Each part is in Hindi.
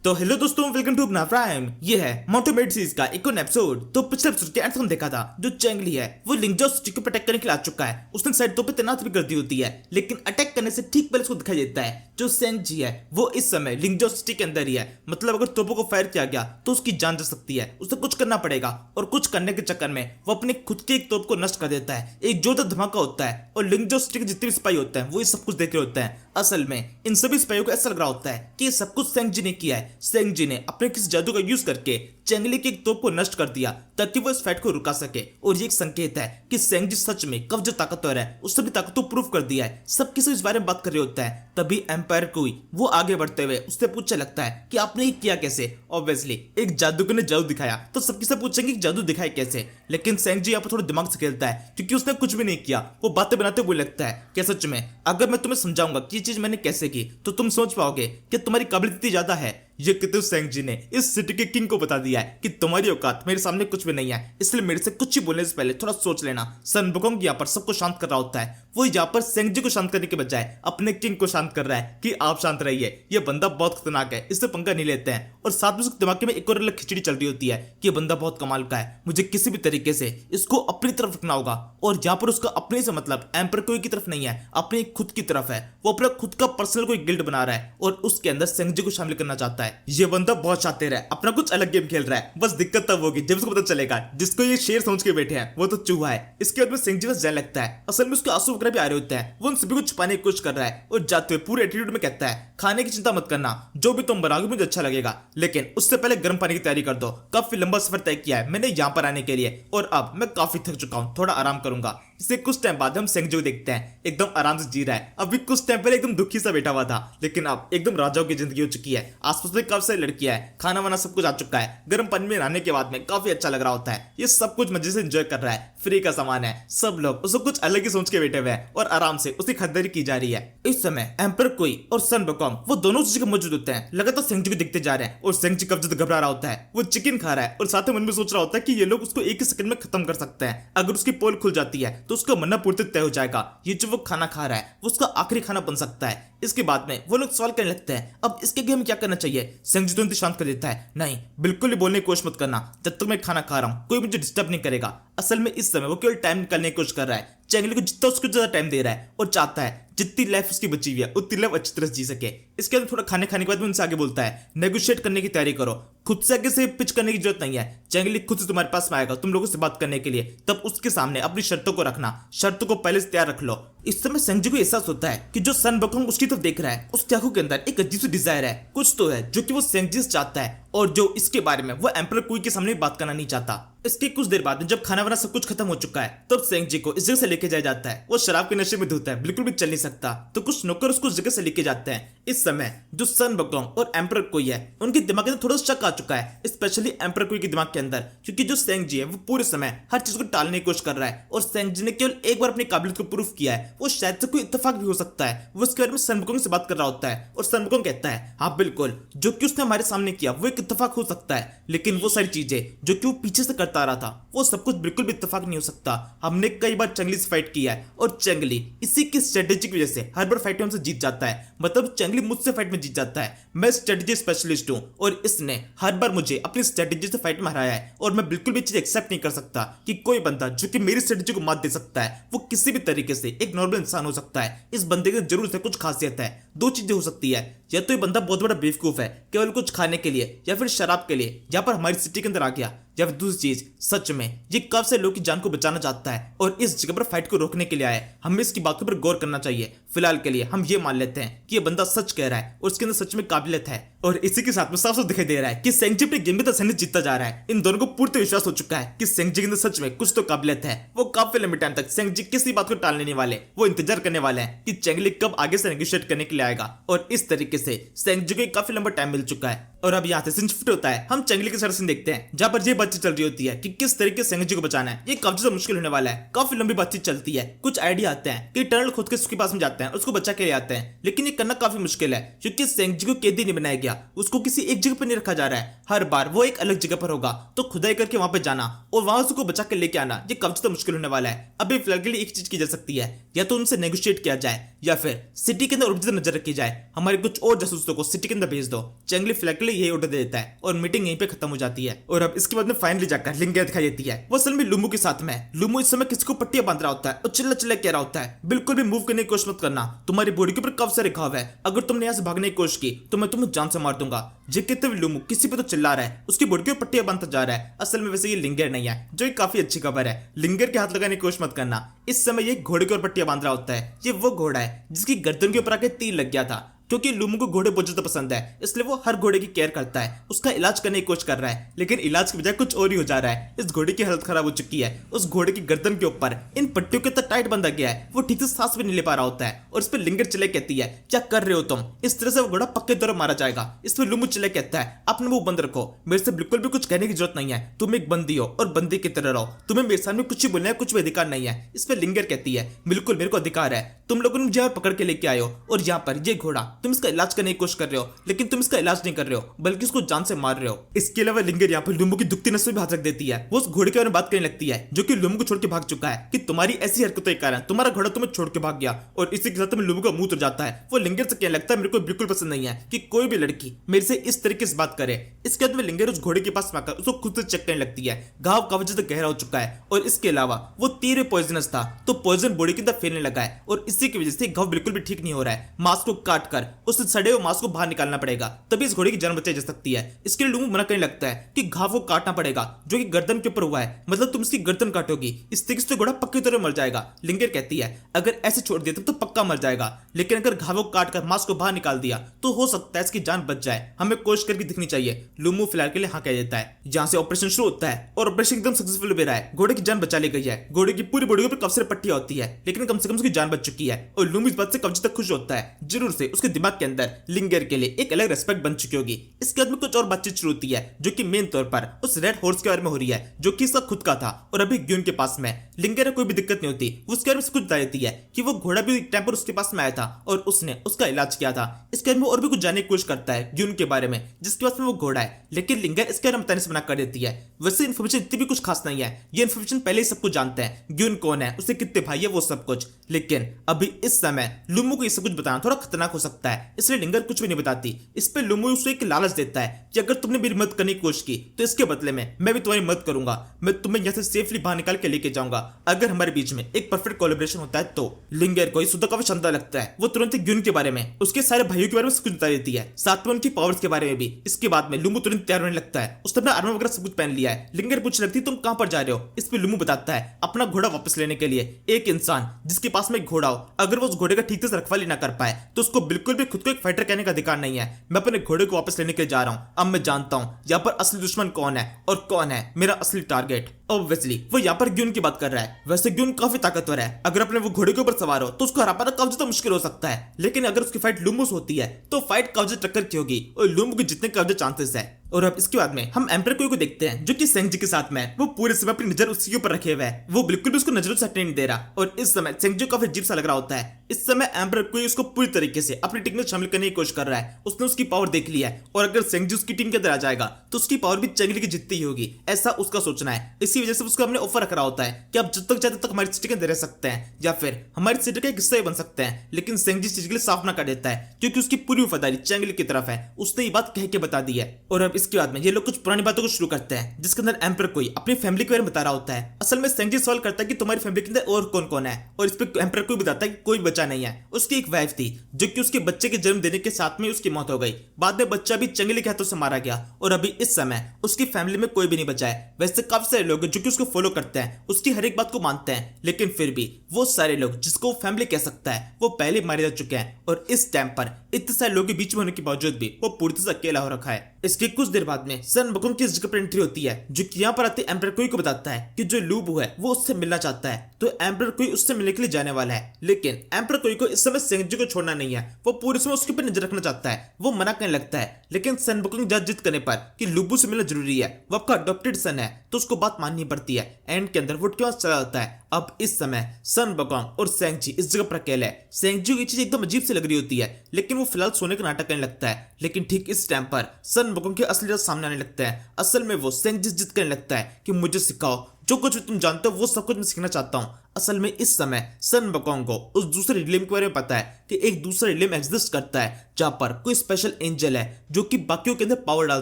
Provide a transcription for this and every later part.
तो हेलो दोस्तों, वेलकम टू अपना प्राइम। ये है मोटोमेट सीरीज का एक और एपिसोड। तो पिछले एपिसोड के अंत में देखा था जो चेंगली है वो लिंगजो सिटी को अटैक करने के लिए आ चुका है। उसने साइड 2 पे तैनात भी कर दी होती है, लेकिन अटैक करने से ठीक पहले उसको दिखाई देता है जो सेंगजी है वो इस समय लिंगजो सिटी के अंदर ही है। मतलब अगर तोपों को फायर किया गया तो उसकी जान जा सकती है, उसे कुछ करना पड़ेगा। और कुछ करने के चक्कर में वो अपने खुद के एक तोप को नष्ट कर देता है। एक जोरदार धमाका होता है और लिंगजो सिटी के जितने भी सिपाही होते हैं वो ये सब कुछ देख रहे होते हैं। असल में इन सभी सिपाहियों को ऐसा लग रहा होता है कि ये सब कुछ सेंगजी ने किया है। सेंगजी ने अपने किसी जादू का यूज करके चेंगली की एक तोप को नष्ट कर दिया ताकि वो इस फाइट को रुका सके। और ये एक संकेत है कि सेंगजी सच में कब जो ताकतवर है उस सभी ताकत को प्रूव कर दिया है। सबके सब इस बारे में बात कर रहे होता है। तभी एम्पायर कोई वो आगे बढ़ते हुए उससे पूछने लगता है कि आपने ये किया कैसे। ऑब्वियसली एक जादूगर ने जादू दिखाया तो सबके सब पूछेंगे कि जादू दिखाया कैसे, लेकिन सेंगजी यहाँ पर थोड़ा दिमाग से खेलता है क्योंकि उसने कुछ भी नहीं किया। वो बातें बनाते हुए लगता है कि सच में अगर मैं तुम्हें समझाऊंगा कि ये चीज मैंने कैसे की तो तुम सोच पाओगे कि तुम्हारी काबिलियत इतनी ज्यादा है। ये कितु सेंगजी ने इस सिटी के किंग को बता दिया है कि तुम्हारी औकात मेरे सामने कुछ भी नहीं है, इसलिए मेरे से कुछ ही बोलने से पहले थोड़ा सोच लेना। सन बुकोंग यहाँ पर सबको शांत कर रहा होता है। वो यहाँ पर सेंगजी को शांत करने के बजाय अपने किंग को शांत कर रहा है कि आप शांत रहिए, ये बंदा बहुत खतरनाक है, इससे पंगा नहीं लेते हैं। और साथ में उसके दिमाग में एक और अलग खिचड़ी चल रही होती है कि ये बंदा बहुत कमाल का है, मुझे किसी भी तरीके से इसको अपनी तरफ रखना होगा। और यहाँ पर उसका अपने से मतलब एम्पर कोई की तरफ नहीं है, अपने खुद की तरफ है। वो अपना खुद का पर्सनल कोई गिल्ड बना रहा है और उसके अंदर सेंगजी को शामिल करना चाहता है। ये बंदा बहुत शातिर है, अपना कुछ अलग गेम खेल रहा है। बस दिक्कत तब होगी जब उसको पता चलेगा जिसको ये शेर समझ के बैठे हैं वो तो चूहा है। इसके बाद में सेंगजी बस जाने लगता है। असल में उसके आंसू वगैरह भी आ रहे होते हैं। वो उन सभी को छुपाने की कोशिश कर रहा है और जाते हुए पूरे एटीट्यूड में कहता है खाने की चिंता मत करना, जो भी तुम बनाओगे मुझे अच्छा लगेगा, लेकिन उससे पहले गर्म पानी की तैयारी कर दो। काफी लंबा सफर तय किया है मैंने यहाँ पर आने के लिए और अब मैं काफी थक चुका हूँ, थोड़ा आराम करूंगा। इससे कुछ टाइम बाद हम सेंगजी को देखते हैं एकदम आराम से जी रहा है। अभी कुछ टाइम पहले एकदम दुखी सा बैठा हुआ था, लेकिन अब एकदम राजाओं की जिंदगी हो चुकी है। आसपास में काफी सारी लड़कियां है, खाना वाना सब कुछ आ चुका है। गर्म पानी में नहाने के बाद में काफी अच्छा लग रहा होता है। ये सब कुछ मजे से एंजॉय कर रहा है, फ्री का सामान है। सब लोग उसको कुछ अलग ही सोच के बैठे हुए हैं और आराम से उसकी खरीदारी की जा रही है। इस समय एम्पर कोई और सन बुकोंग वो दोनों उस जगह मौजूद होते हैं। लगातार सेंगजी को देखते जा रहे हैं और सेंगजी कब जब घबरा रहा होता है। वो चिकन खा रहा है और साथ में मन में सोच रहा होता है कि ये लोग उसको एक ही सेकंड में खत्म कर सकते हैं। अगर उसकी पोल खुल जाती है तो उसका मरना पूर्ति तय हो जाएगा। ये जो वो खाना खा रहा है वो उसका आखिरी खाना बन सकता है। इसके बाद में वो लोग सवाल करने लगते हैं अब इसके आगे हमें क्या करना चाहिए। सेंगजी तुरंत शांत कर देता है, नहीं बिल्कुल भी बोलने की कोशिश मत करना, जब तक मैं खाना खा रहा हूं कोई मुझे डिस्टर्ब नहीं करेगा। असल में इस समय वो केवल टाइम निकालने की कोशिश कर रहा है। चेंगली को जितना उसको ज्यादा टाइम दे रहा है और चाहता है जितनी लाइफ उसकी बची हुई है उतनी लाइफ अच्छी तरह से जी सके। इसके अंदर थोड़ा खाने के बाद उनसे आगे बोलता है नेगोशिएट करने की तैयारी करो, खुद से आगे से पिच करने की जरूरत नहीं है। चेंगली खुद से तुम्हारे पास में आएगा तुम लोगों से बात करने के लिए, तब उसके सामने अपनी शर्तों को रखना, शर्तों को पहले से तैयार रख लो। इस समय सेंगजी को एहसास होता है कि जो सन बुकोंग उसकी तरफ देख रहा है उसकी आंखों के अंदर एक अजीब सी डिजायर है, कुछ तो है जो कि वो सेंगजी से चाहता है और जो इसके बारे में वो एम्परर कुई के सामने बात करना नहीं चाहता। इसके कुछ देर बाद जब खाना वाना सब कुछ खत्म हो चुका है तब सेंगजी को इस जगह से लेके जाया जाता है। वो शराब के नशे में धोता है, बिल्कुल भी चल नहीं सकता, तो कुछ नौकर उसको उस जगह से लेके जाते हैं। इस समय जो सन बुकोंग और एम्परर कोई है उनके दिमाग में थोड़ा शक आ चुका है, स्पेशली एम्परर कोई के दिमाग के अंदर, क्योंकि जो सेंगजी है वो पूरे समय हर चीज को टालने की कोशिश कर रहा है और सेंगजी ने केवल एक बार अपनी काबिलियत को प्रूफ किया है। वो शायद से कोई इत्तेफाक भी हो सकता है। वो इसके बारे में सन बुकोंग से बात कर रहा होता है और सन बुकोंग कहता है हाँ बिल्कुल, जो कि उसने हमारे सामने किया वो एक इत्तेफाक हो सकता है, लेकिन वो सारी चीजें जो कि वो पीछे से करता आ रहा था वो सब कुछ बिल्कुल भी इत्तेफाक नहीं हो सकता। हमने कई बार चेंगली से फाइट किया है और चेंगली इसी की स्ट्रेटेजी की वजह से हर बार फाइट में हमसे जीत जाता है। मतलब चेंगली मुझसे फाइट में जीत जाता है। मैं स्ट्रेटेजी स्पेशलिस्ट हूं और इसने हर बार मुझे अपनी स्ट्रेटेजी से फाइट में हराया है और मैं बिल्कुल भी चीज एक्सेप्ट नहीं कर सकता कि कोई बंदा जो कि मेरी स्ट्रेटेजी को मात दे सकता है वो किसी भी तरीके से एक नॉर्मल इंसान हो सकता है। इस बंदे की जरूर से कुछ खासियत है। दो चीजें हो सकती है, या तो ये बंदा बहुत बड़ा बेवकूफ है केवल कुछ खाने के लिए या फिर शराब के लिए यहाँ पर हमारी सिटी के अंदर आ गया, या फिर दूसरी चीज सच में ये कब से लोगों की जान को बचाना चाहता है और इस जगह पर फाइट को रोकने के लिए आया है। हमें इसकी बातों पर गौर करना चाहिए। फिलहाल के लिए हम ये मान लेते हैं कि ये बंदा सच कह रहा है और उसके अंदर सच में काबिलियत है। और इसी के साथ में साफ साफ दिखाई दे रहा है कि सेंगजी अपने गेम में आसानी से जीतता जा रहा है। इन दोनों को पूर्ण विश्वास हो चुका है कि सेंगजी के अंदर सच में कुछ तो काबिलियत है। वो काफी लंबे टाइम तक सेंगजी किसी बात को टालने नहीं वाले, वो इंतजार करने वाले हैं कि चेंगली कब आगे से नेगोशिएट करने के लिए आएगा। और इस तरीके से सेंगजी को काफी लंबा टाइम मिल चुका है और अब यहाँ से सीन शिफ्ट होता है। हम चेंगली के सीन देखते हैं जहाँ पर ये बातचीत चल रही होती है कि किस तरीके से सेंगजी को बचाना है। ये काफी ज्यादा मुश्किल होने वाला है। काफी लंबी बातचीत चलती है, कुछ आइडिया आते हैं कि टर्नल खुद के उसके पास में जाते हैं, उसको बचा के ले आते हैं, लेकिन ये करना काफी मुश्किल है क्योंकि सेंगजी को कैदी नहीं बनाया गया, उसको किसी एक जगह पर नहीं रखा जा रहा है। हर बार वो एक अलग जगह पर होगा, तो खुदाई करके वहां पे जाना और वहां उसको बचा के लेके आना ये काफी ज्यादा मुश्किल होने वाला है। अभी फिलहाल के लिए एक चीज की जा सकती है, या तो उनसे नेगोशिएट किया जाए या फिर सिटी के अंदर और नजर रखी जाए। हमारे कुछ और जासूसों को सिटी के अंदर भेज दो। चेंगली फिलहाल के लिए यही ऑर्डर दे देता है और मीटिंग यहीं पे खत्म हो जाती है। और अब इसके बाद में फाइनली जाकर लिंगर दिखाई देती है। वो असल में लुमू के साथ में। लुमू इस समय किसी को पट्टियां बांध रहा होता है और चिल्ला चिल्ला कह रहा होता है, बिल्कुल भी मूव करने की कोशिश मत करना, तुम्हारी बॉडी के ऊपर कब से रखा हुआ है, अगर तुमने यहाँ से भागने की कोशिश की तो मैं तुम्हें जान से मार दूंगा। ये कहते हुए लुमू किसी पे तो चिल्ला रहा है, उसकी बॉडी के ऊपर पट्टियां बांधता जा रहा है। असल में वैसे ये लिंगर नहीं है, जो एक काफी अच्छी खबर है। लिंगर के हाथ लगाने की कोशिश मत करना। इस समय ये घोड़े के ऊपर पट्टियां बांध रहा होता है। ये वो घोड़ा है जिसकी गर्दन के ऊपर आके तीर लग गया था। क्योंकि लुमू को घोड़े बहुत ज्यादा पसंद है, इसलिए वो हर घोड़े की केयर करता है, उसका इलाज करने की कोशिश कर रहा है। लेकिन इलाज की बजाय कुछ और ही हो जा रहा है। इस घोड़े की हालत खराब हो चुकी है। उस घोड़े की गर्दन के ऊपर इन पट्टियों के तक टाइट बंधा गया है, वो ठीक से सांस भी नहीं ले पा रहा होता है। और इस पर लिंगर चिल्ले कहती है, क्या कर रहे हो तुम, इस तरह से वो घोड़ा पक्के तौर पर मारा जाएगा। इस पर लुमू चिल्ले कहता है, अपने मुंह बंद रखो, मेरे से बिल्कुल भी कुछ कहने की जरूरत नहीं है, तुम एक बंदी हो और बंदी की तरह रहो, तुम्हें मेरे सामने कुछ भी बोलने का कुछ भी अधिकार नहीं है। इस पर लिंगर कहती है, बिल्कुल मेरे को अधिकार है, तुम लोगों ने मुझे पकड़ के लेके आए हो और यहाँ पर ये घोड़ा तुम इसका इलाज करने की कोशिश कर रहे हो, लेकिन तुम इसका इलाज नहीं कर रहे हो बल्कि उसको जान से मार रहे हो। इसके अलावा लिंगर यहाँ पर लुमू की दुखती नस में भी हाथ रख देती है। वो उस घोड़े के बारे में बात करने लगती है जो कि लुमू को छोड़ के भाग चुका है, कि तुम्हारी ऐसी हरकतों के कारण तुम्हारा घोड़ा तुम्हें छोड़ के भाग गया। और इसी के साथ में लुमू का मुंह उतर जाता है। वो लिंगर से कहने लगता है, मेरे को बिल्कुल पसंद नहीं है कि कोई भी लड़की मेरे से इस तरीके से बात करे। इसके बाद में लिंगर उस घोड़े के पास आकर उसको खुद से चेक करने लगती है। घाव काफी ज्यादा गहरा हो चुका है और इसके अलावा वो तीर पॉइजनस था, तो पॉइजन बॉडी के अंदर फैलने लगा है और इसी की वजह से घाव बिल्कुल भी ठीक नहीं हो रहा है। मांस को काट कर उस सड़े हुए मांस को बाहर निकालना पड़ेगा, तभी इस घोड़े की जान बचाई जा सकती है। इसके लिए लुमू मना करने लगता है कि घाव को काटना पड़ेगा जो कि गर्दन के ऊपर हुआ है, मतलब तुम इसकी गर्दन काटोगी, इस तरीके से घोड़ा पक्की तरह मर जाएगा। लिंगर कहती है, अगर ऐसे छोड़ दिया तो पक्का मर जाएगा, लेकिन अगर घाव को काट कर मांस को बाहर निकाल दिया तो हो सकता है इसकी जान बच जाए, हमें कोशिश करके दिखनी चाहिए। लुमू फिलहाल के लिए हाँ कह देता है। यहाँ से ऑपरेशन शुरू होता है और ऑपरेशन एकदम सक्सेसफुल भी रहा है। घोड़े की जान बचा ली गई है। घोड़े की पूरी बॉडी पर काफी सारी पट्टियां होती है, लेकिन कम से कम उसकी जान बच चुकी है। और लुमू इस बात से काफी तक खुश होता है। जरूर से उसके दिमाग के अंदर लिंगर के लिए एक अलग रेस्पेक्ट बन चुकी होगी। इसके बाद में कुछ और बातचीत शुरू होती है जो कि मेन तौर पर उस रेड हॉर्स के बारे में हो रही है, जो कि इसका खुद का था और अभी ग्यून के पास में। लिंगर को कोई भी दिक्कत नहीं होती, वो उसके बारे में कुछ बता देती है कि वो घोड़ा भी एक टाइम पर उसके पास में आया था और उसने उसका इलाज किया था। इसके बारे में और भी कुछ जानने की कोशिश करता है ग्यून के बारे में, जिसके पास में वो घोड़ा है, लेकिन लिंगर इसके बारे में बताने से मना कर देती है। वैसे इन्फॉर्मेशन इतनी भी कुछ खास नहीं है, ये इन्फॉर्मेशन पहले ही सब कुछ जानते हैं, ग्यून कौन है, उसे कितने भाई है, वो सब कुछ। लेकिन अभी इस समय लुमू को ये सब कुछ बताना थोड़ा खतरनाक हो सकता है, इसलिए लिंगर कुछ भी नहीं बताती। इस पे लुमू उसको एक लालच देता है कि अगर तुमने मेरी मदद करने की कोशिश की तो इसके बदले में मैं भी तुम्हारी मदद करूंगा, मैं तुम्हें यहाँ से सेफली बाहर निकाल के लेके जाऊंगा, अगर हमारे बीच में एक परफेक्ट कोलैबोरेशन होता है तो। लिंगर को सुधा काफी शानदार लगता है। वो तुरंत ग्यून के बारे में, उसके सारे भाइयों के बारे में कुछ बता देती है, साथ में उनकी पावर्स के बारे में भी। इसके बाद में लुमू तुरंत तैयार होने लगता है, उसने अपना आर्मर वगैरह सब कुछ पहन लिया है। लिंगर पूछने लगती है, तुम कहां पर जा रहे हो? इस पे लुमू बताता है, अपना घोड़ा वापस लेने के लिए। एक इंसान जिसके पास में एक घोड़ा हो, अगर वो उस घोड़े का ठीक से रखवाली ना कर पाए तो उसको बिल्कुल भी खुद को एक फाइटर कहने का अधिकार नहीं है। मैं अपने घोड़े को वापस लेने के लिए जा रहा हूं। अब मैं जानता हूं यहाँ पर असली दुश्मन कौन है और कौन है मेरा असली टारगेट। ऑब्वियसली वो यहाँ पर ग्यून की बात कर रहा है। वैसे ग्यून काफी ताकतवर है, अगर अपने वो घोड़े के ऊपर सवार हो तो उसको हरा पाना काफी ज्यादा मुश्किल हो सकता है, लेकिन अगर उसकी फाइट लुमू से होती है तो फाइट काफी ज्यादा टक्कर की होगी और लुमू के जितने काफी चांसेस है। और अब इसके बाद में हम एम्पर कोई को देखते हैं जो कि सेंगजी के साथ में, वो पूरे समय अपनी नजर उसी के ऊपर रखे हुए है, वो बिल्कुल भी उसको नजरों से हटने नहीं दे रहा। और इस समय सेंगजी काफी अजीब सा लग रहा होता है। इस समय एम्पर कोई उसको पूरी तरीके से अपनी टीम में शामिल करने की कोशिश कर रहा है। उसने उसकी पावर देख लिया है और अगर सेंगजी उसकी टीम के अंदर आ जाएगा तो उसकी पावर भी चेंगली की जितनी ही होगी, ऐसा उसका सोचना है। इसी वजह से उसको हमने ऑफर रख रहा होता है कि आप जब तक चाहते तक हमारी सिटी के अंदर रह सकते हैं या फिर हमारी सिटी का एक हिस्सा बन सकते हैं। लेकिन सेंगजी चीज के लिए साफ ना कर देता है क्योंकि उसकी पूरी वफादारी चेंगली की तरफ है, उसने ये बात कह के बता दी है। और अब इसके बाद में ये लोग कुछ पुरानी बातों को शुरू करते हैं जिसके अंदर एम्पर कोई अपनी फैमिली के बारे में बता रहा होता है। असल में सेंगजी सवाल करता है कि तुम्हारी फैमिली के अंदर और कौन कौन है, और इस पे एम्पर कोई बताता है कि कोई बच्चा नहीं है। उसकी एक वाइफ थी जो कि उसके बच्चे के जन्म देने के साथ में उसकी मौत हो गई, बाद में बच्चा भी चंगेली के हाथों से मारा गया और अभी इस समय उसकी फैमिली में कोई भी नहीं बचा है। वैसे काफी सारे लोग जो कि उसको फॉलो करते हैं, उसकी हर एक बात को मानते हैं, लेकिन फिर भी वो सारे लोग जिसको फैमिली कह सकता है वो पहले मारे जा चुके हैं और इस टाइम पर इतने सारे लोगों के बीच में होने के बावजूद भी वो पूरी तरह से अकेला हो रखा है। इसके कुछ देर बाद में सन बकुंग की इस जगह पर एंट्री होती है जो कि यहाँ पर आते एम्पर कोई को बताता है कि जो लूबू है वो उससे मिलना चाहता है, तो एम्पर कोई उससे मिलने के लिए जाने वाला है। लेकिन एम्पर कोई को इस समय सेंगजी को छोड़ना नहीं है, वो पूरे समय उसके ऊपर नजर रखना चाहता है। वो मना करने लगता है, लेकिन सन बकुंग जिद करने पर कि लूबू से मिलना जरूरी है, वो आपका अडॉप्टेड सन है, तो उसको बात माननी पड़ती है। एंड के अंदर वो के पास चला जाता है। अब इस समय सन बकुंग और सेंगजी इस जगह पर अकेले है। सेंगजी को ये चीज एकदम अजीब सी लग रही होती है, लेकिन वो फिलहाल सोने का नाटक करने लगता है। लेकिन ठीक इस टाइम पर सन बकुंग के असली राज सामने आने लगता है। असल में वो सेंगजी जिद करने लगता है कि मुझे सिखाओ, जो कुछ तुम जानते हो वो सब कुछ मैं सीखना चाहता हूँ। असल में इस समय सन वकोंग को उस दूसरे रियलियम के बारे में पता है कि एक दूसरा रियलियम एग्जिस्ट करता है जहां पर कोई स्पेशल एंजल है जो कि बाकियों के अंदर पावर डाल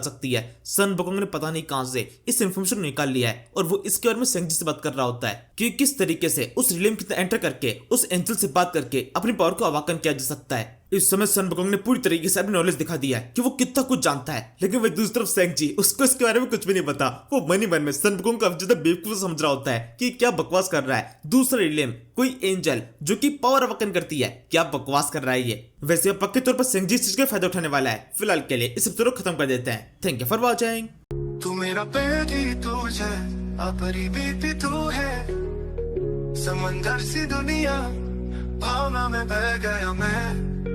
सकती है। सन वकोंग ने पता नहीं कहां से इस इंफॉर्मेशन को निकाल लिया है और वो इसके बारे में सेंगजी से बात कर रहा होता है कि किस तरीके से उस रियलियम के अंदर एंटर करके उस एंजल से बात करके अपनी पावर को अवाकन किया जा सकता है। इस समय सन वकोंग ने पूरी तरीके से अपनी नॉलेज दिखा दिया है कि वो कितना कुछ जानता है, लेकिन वही दूसरी तरफ सेंगजी उसको इसके बारे में कुछ भी नहीं पता। वो मन ही मन में सन वकोंग को ज्यादा बेवकूफ समझ रहा होता है कि क्या बकवास कर रहा है। दूसरा रियलियम कोई एंजल जो कि पावर अवाकन करती है, क्या बकवास कर रहा है ये। वैसे अब पक्के तौर पर सेंगजी इस चीज का फायदा उठाने वाला है। फिलहाल के लिए इस एपिसोड को खत्म कर देते हैं। Thank you for watching. तू मेरा बेटी तुझे अपनी बीती तू है, समंदर सी दुनिया भावना में बह गया मैं।